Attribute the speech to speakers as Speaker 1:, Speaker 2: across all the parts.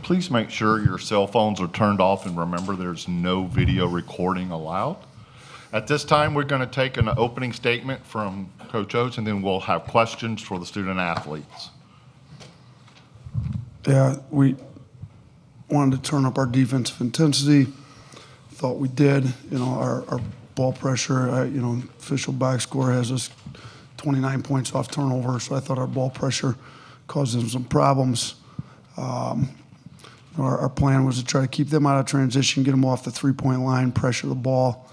Speaker 1: Please make sure your cell phones are turned off, and remember there's no video recording allowed. At this time, we're going to take an opening statement from Coach Oats, and then we'll have questions for the student athletes.
Speaker 2: Yeah, we wanted to turn up our defensive intensity. Thought we did. You know, our ball pressure, official box score has us 29 points off turnover, so I thought our ball pressure caused them some problems. Our plan was to try to keep them out of transition, get them off the three-point line, pressure the ball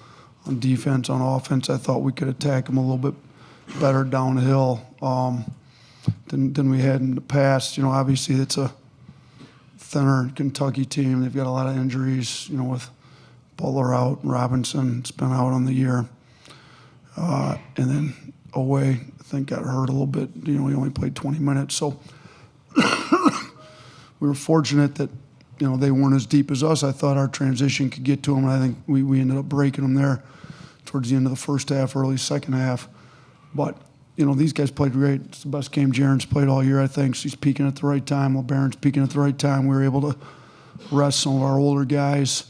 Speaker 2: on defense. On offense, I thought we could attack them a little bit better downhill than we had in the past. Obviously it's a thinner Kentucky team. They've got a lot of injuries, with Butler out, Robinson has been out on the year. And then Oweh, I think, got hurt a little bit. He only played 20 minutes. So we were fortunate that, they weren't as deep as us. I thought our transition could get to them, and I think we ended up breaking them there towards the end of the first half, early second half. But, these guys played great. It's the best game Jarin's played all year, I think. She's peaking at the right time. Labaron's peaking at the right time. We were able to rest some of our older guys,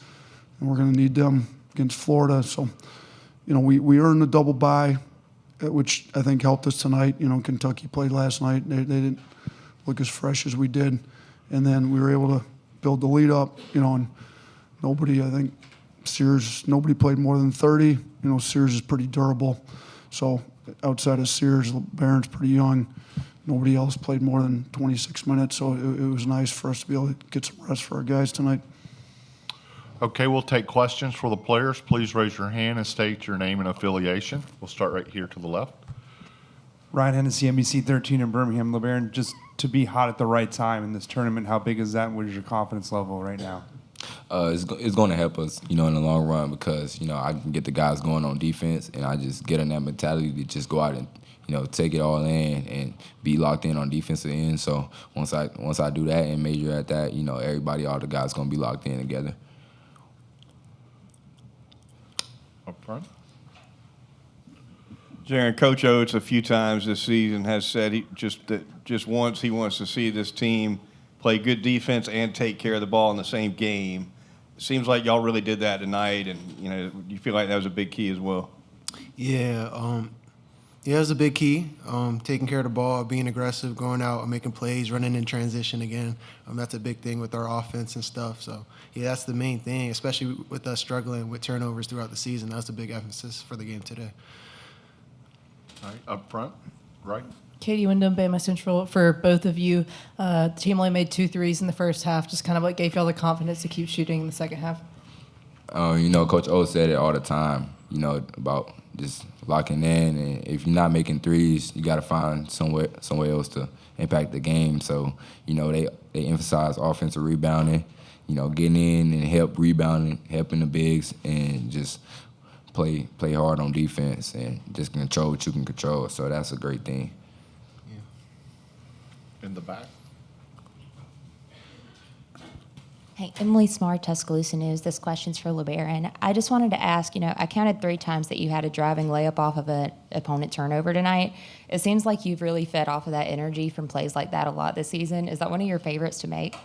Speaker 2: and we're going to need them against Florida. So, we earned the double bye, which I think helped us tonight. Kentucky played last night. They didn't look as fresh as we did. And then we were able to build the lead up, and nobody played more than 30. Sears is pretty durable. So outside of Sears, Labaron's pretty young. Nobody else played more than 26 minutes, so it was nice for us to be able to get some rest for our guys tonight.
Speaker 1: Okay, we'll take questions for the players. Please raise your hand and state your name and affiliation. We'll start right here to the left.
Speaker 3: Ryan Hennessy, NBC 13 in Birmingham. Labaron, just to be hot at the right time in this tournament, how big is that? What is your confidence level right now?
Speaker 4: It's going to help us, in the long run because, I can get the guys going on defense, and I just get in that mentality to just go out and, take it all in and be locked in on defensive end. So once I do that and major at that, everybody, all the guys going to be locked in together.
Speaker 1: Up front.
Speaker 5: Jarin, Coach Oats a few times this season has said he wants to see this team play good defense and take care of the ball in the same game. It seems like y'all really did that tonight, and you feel like that was a big key as well.
Speaker 6: Yeah, it was a big key. Taking care of the ball, being aggressive, going out and making plays, running in transition again. That's a big thing with our offense and stuff. So yeah, that's the main thing, especially with us struggling with turnovers throughout the season. That was the big emphasis for the game today.
Speaker 1: All right, up front, right.
Speaker 7: Katie Wyndham, Bama Central, for both of you. The team only made 2 threes in the first half. Just kind of what gave y'all the confidence to keep shooting in the second half?
Speaker 4: Coach O said it all the time, about just locking in. And if you're not making threes, you got to find some way else to impact the game. So, they emphasize offensive rebounding, getting in and help rebounding, helping the bigs, and just play hard on defense and just control what you can control. So that's a great thing.
Speaker 1: In the back.
Speaker 8: Hey, Emily Smart, Tuscaloosa News. This question's for Labaron. I just wanted to ask, I counted 3 times that you had a driving layup off of an opponent turnover tonight. It seems like you've really fed off of that energy from plays like that a lot this season. Is that one of your favorites to make?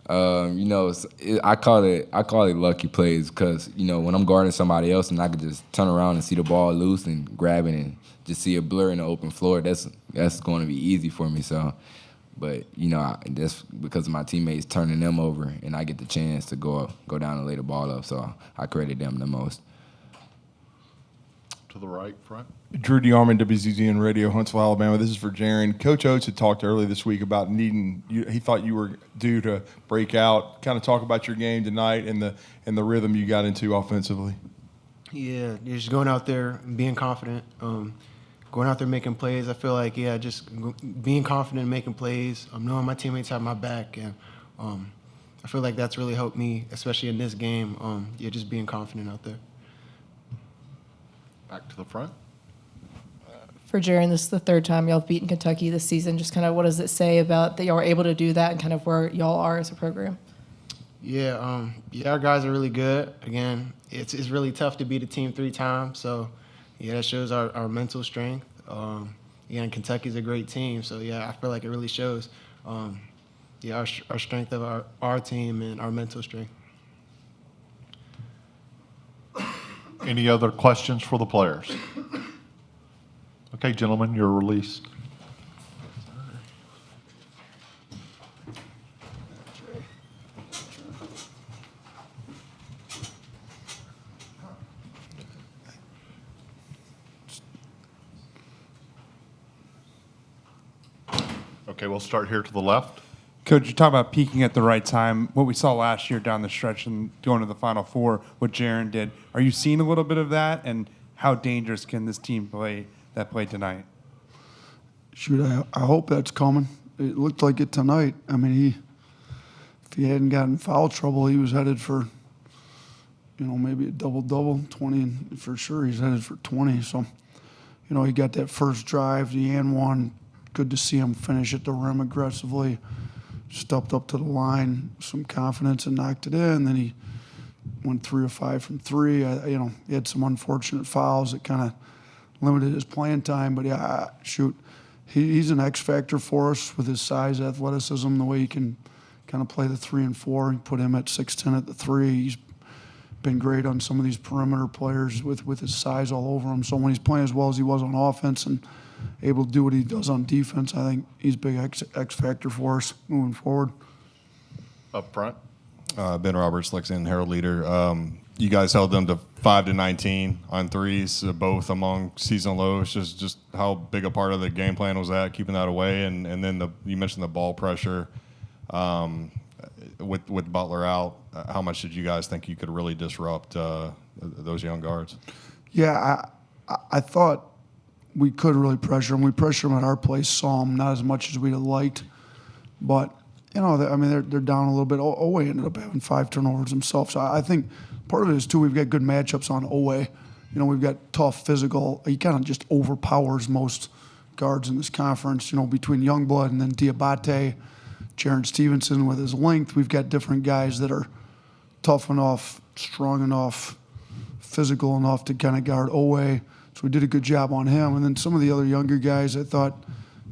Speaker 4: I call it lucky plays because, when I'm guarding somebody else and I can just turn around and see the ball loose and grab it and just see a blur in the open floor, that's going to be easy for me. So, but, that's because of my teammates turning them over and I get the chance to go down and lay the ball up. So I credit them the most.
Speaker 1: To the right, front.
Speaker 9: Drew DeArmond, WZZN Radio, Huntsville, Alabama. This is for Jarin. Coach Oats had talked earlier this week about needing you. He thought you were due to break out. Kind of talk about your game tonight and the rhythm you got into offensively.
Speaker 6: Yeah, just going out there and being confident, going out there making plays. I feel like, just being confident and making plays, knowing my teammates have my back, and I feel like that's really helped me, especially in this game. Just being confident out there.
Speaker 1: Back to the front.
Speaker 7: For Jarin, this is the 3rd time y'all have beaten Kentucky this season. Just kind of what does it say about that y'all were able to do that and kind of where y'all are as a program?
Speaker 6: Yeah, our guys are really good. Again, it's really tough to beat a team 3 times. So, that shows our mental strength. And Kentucky's a great team. So, I feel like it really shows. Yeah, our strength of our team and our mental strength.
Speaker 1: Any other questions for the players? Okay, gentlemen, you're released. Okay, we'll start here to the left.
Speaker 3: Coach, you talk about peaking at the right time. What we saw last year down the stretch and going to the Final Four, what Jarin did. Are you seeing a little bit of that? And how dangerous can this team play tonight?
Speaker 2: Shoot, I hope that's coming. It looked like it tonight. I mean, if he hadn't gotten foul trouble, he was headed for, maybe a double-double, 20, and for sure he's headed for 20. So, he got that first drive, the and one. Good to see him finish at the rim aggressively. Stepped up to the line, some confidence, and knocked it in. Then he went 3 of 5 from 3. He had some unfortunate fouls that kind of limited his playing time. But yeah, shoot, he's an X factor for us with his size, athleticism, the way he can kind of play the 3 and 4. He put him at 6'10" at the 3. He's been great on some of these perimeter players with his size all over him. So when he's playing as well as he was on offense and able to do what he does on defense, I think he's a big X factor for us moving forward.
Speaker 1: Up front.
Speaker 10: Ben Roberts, Lexington Herald leader. You guys held them to 5 to 19 on threes, both among season lows. Just how big a part of the game plan was that, keeping that away, and then you mentioned the ball pressure with Butler out. How much did you guys think you could really disrupt those young guards?
Speaker 2: Yeah, I thought we could really pressure them. We pressured them at our place some, not as much as we'd have liked. But, they're down a little bit. Owe ended up having 5 turnovers himself. So I think part of it is, too, we've got good matchups on Owe. We've got tough, physical. He kind of just overpowers most guards in this conference, between Youngblood and then Diabate, Jarin Stevenson with his length. We've got different guys that are tough enough, strong enough, physical enough to kind of guard Owe. So we did a good job on him. And then some of the other younger guys I thought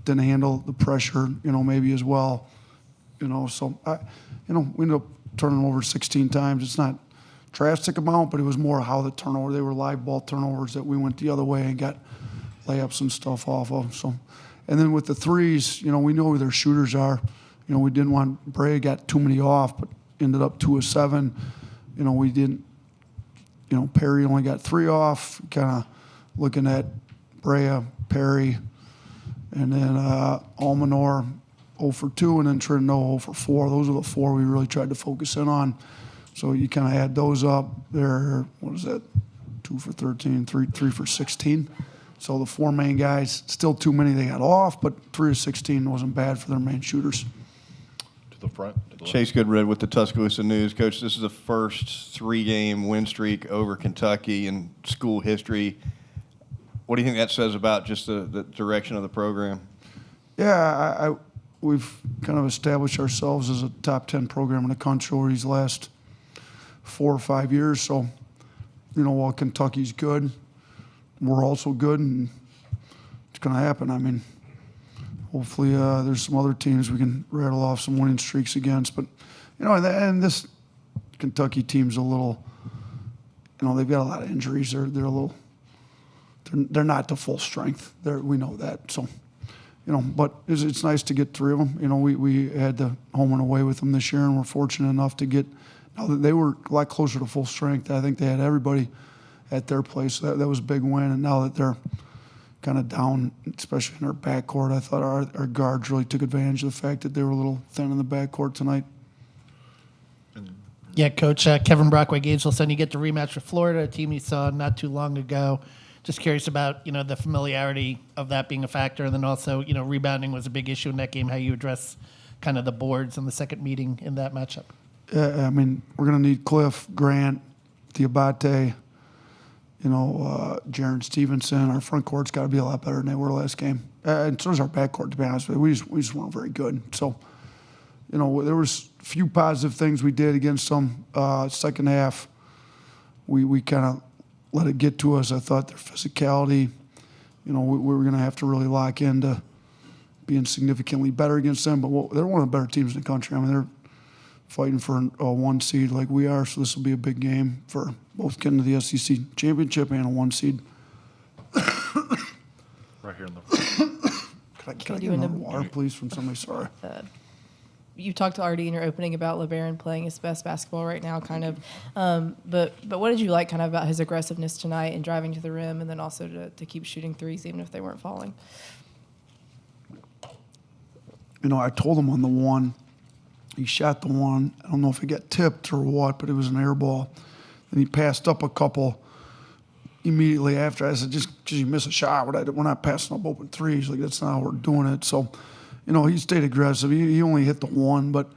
Speaker 2: didn't handle the pressure, maybe as well. So, we ended up turning over 16 times. It's not a drastic amount, but it was more how the turnover. They were live ball turnovers that we went the other way and got layups and stuff off of. So, and then with the threes, we know who their shooters are. We didn't want Brea got too many off, but ended up 2 of 7. We didn't. Perry only got 3 off. Kind of looking at Brea, Perry, and then Almanor 0 for 2, and then Trino 0 for 4. Those are the 4 we really tried to focus in on. So you kind of add those up. They're, 2 for 13, 3 for 16. So the 4 main guys, still too many they got off, but 3 of 16 wasn't bad for their main shooters.
Speaker 1: To the front.
Speaker 5: Chase Goodred with the Tuscaloosa News. Coach, this is the first 3-game win streak over Kentucky in school history. What do you think that says about just the direction of the program?
Speaker 2: Yeah, we've kind of established ourselves as a top 10 program in the country over these last 4 or 5 years. So, while Kentucky's good, we're also good, and it's going to happen. Hopefully there's some other teams we can rattle off some winning streaks against. But, and this Kentucky team's a little, they've got a lot of injuries. They're a little, they're not to full strength. We know that. So, but it's nice to get 3 of them. We had the home and away with them this year, and we're fortunate enough to get, now that they were a lot closer to full strength. I think they had everybody at their place. That was a big win. And now that they're kind of down, especially in our backcourt, I thought our guards really took advantage of the fact that they were a little thin in the backcourt tonight.
Speaker 11: Yeah, Coach, Kevin Brockway, Gainesville Sun, you get the rematch with Florida, a team you saw not too long ago. Just curious about, the familiarity of that being a factor, and then also, rebounding was a big issue in that game, how you address kind of the boards in the second meeting in that matchup.
Speaker 2: We're going to need Cliff, Grant, Diabate, Jarin Stevenson. Our front court's got to be a lot better than they were last game. And so does our backcourt, to be honest with you. We just weren't very good. So, there was a few positive things we did against them. Second half, we kind of let it get to us. I thought their physicality, we were going to have to really lock in to being significantly better against them. But they're one of the better teams in the country. I mean, they're fighting for a 1 seed like we are, so this will be a big game for both getting to the SEC championship and a 1 seed.
Speaker 1: Right here in the
Speaker 2: Can I get another water, please, from somebody? Sorry.
Speaker 7: You talked already in your opening about Labaron playing his best basketball right now, kind of. But what did you like kind of about his aggressiveness tonight and driving to the rim, and then also to keep shooting threes even if they weren't falling?
Speaker 2: You know, I told him on the one, he shot the one. I don't know if it got tipped or what, but it was an air ball. Then he passed up a couple immediately after. I said, just because you miss a shot, we're not passing up open threes. Like, that's not how we're doing it. So, you know, he stayed aggressive. He only hit the one, but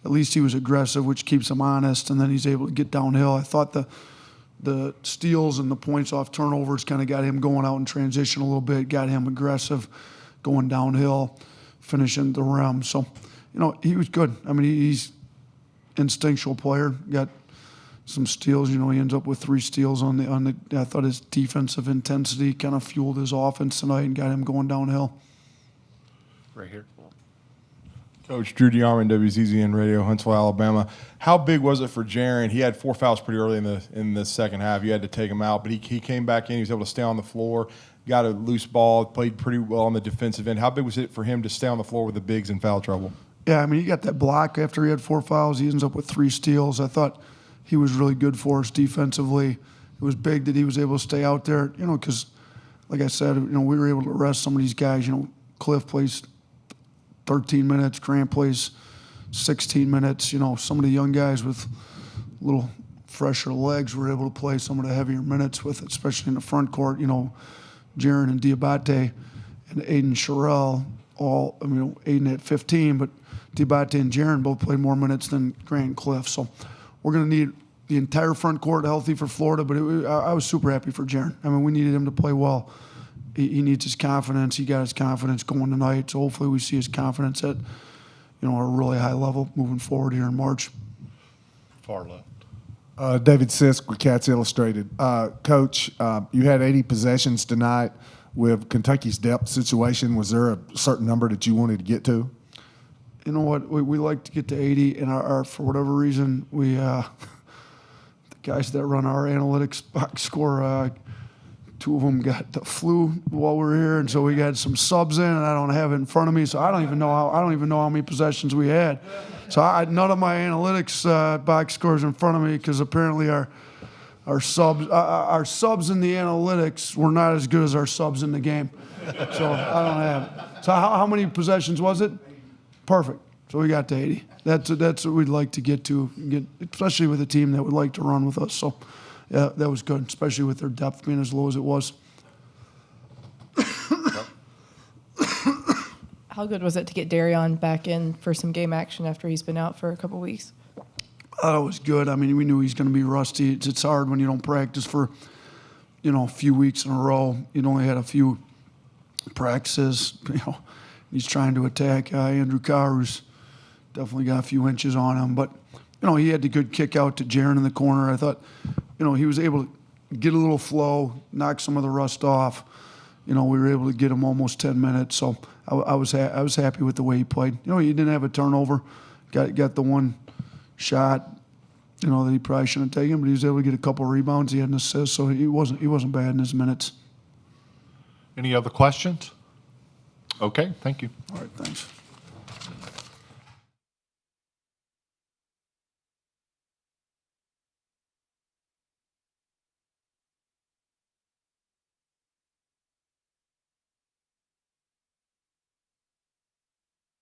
Speaker 2: at least he was aggressive, which keeps him honest, and then he's able to get downhill. I thought the steals and the points off turnovers kind of got him going out in transition a little bit, got him aggressive, going downhill, finishing the rim. So, you know, he was good. I mean, he's instinctual player. Got some steals. You know, he ends up with 3 steals on the. I thought his defensive intensity kind of fueled his offense tonight and got him going downhill.
Speaker 1: right here.
Speaker 9: Coach Drew DeArmond, WZZN Radio, Huntsville, Alabama. How big was it for Jarin? He had 4 fouls pretty early in the second half. You had to take him out, but he came back in. He was able to stay on the floor, got a loose ball, played pretty well on the defensive end. How big was it for him to stay on the floor with the bigs in foul trouble?
Speaker 2: Yeah, I mean, he got that block after he had 4 fouls. He ends up with 3 steals. I thought he was really good for us defensively. It was big that he was able to stay out there, you know, because, like I said, you know, we were able to rest some of these guys. You know, Cliff plays 13 minutes, Grant plays 16 minutes. You know, some of the young guys with a little fresher legs were able to play some of the heavier minutes with, especially in the front court. You know, Jarin and Diabate and Aiden Sherrill all, I mean, Aiden at 15, but Diabate and Jarin both played more minutes than Grant and Cliff. So we're going to need the entire front court healthy for Florida, but I was super happy for Jarin. I mean, we needed him to play well. He needs his confidence. He got his confidence going tonight, so hopefully we see his confidence at, you know, a really high level moving forward here in March.
Speaker 1: Far left.
Speaker 12: David Sisk with Cats Illustrated. Coach, you had 80 possessions tonight. With Kentucky's depth situation, was there a certain number that you wanted to get to?
Speaker 2: You know what? We like to get to 80, and our for whatever reason, we the guys that run our analytics box score, 2 of them got the flu while we were here, and so we got some subs in, and I don't have it in front of me, so I don't even know how many possessions we had. So none of my analytics box scores in front of me because apparently our subs in the analytics were not as good as our subs in the game. So I don't have it. So how many possessions was it? Perfect. So we got to 80. That's what we'd like to get to, especially with a team that would like to run with us. So yeah, that was good, especially with their depth being as low as it was.
Speaker 7: How good was it to get Darion back in for some game action after he's been out for a couple weeks?
Speaker 2: It was good. I mean, we knew he's going to be rusty. It's hard when you don't practice for, you know, a few weeks in a row. You only had a few practices. You know, he's trying to attack Andrew Carr, who's definitely got a few inches on him. But, you know, he had the good kick out to Jarin in the corner. I thought, you know, he was able to get a little flow, knock some of the rust off. You know, we were able to get him almost 10 minutes. So I was happy with the way he played. You know, he didn't have a turnover. Got the one shot, you know, that he probably shouldn't have taken, but he was able to get a couple of rebounds. He had an assist, so he wasn't bad in his minutes.
Speaker 1: Any other questions? Okay, thank you.
Speaker 2: All right, thanks.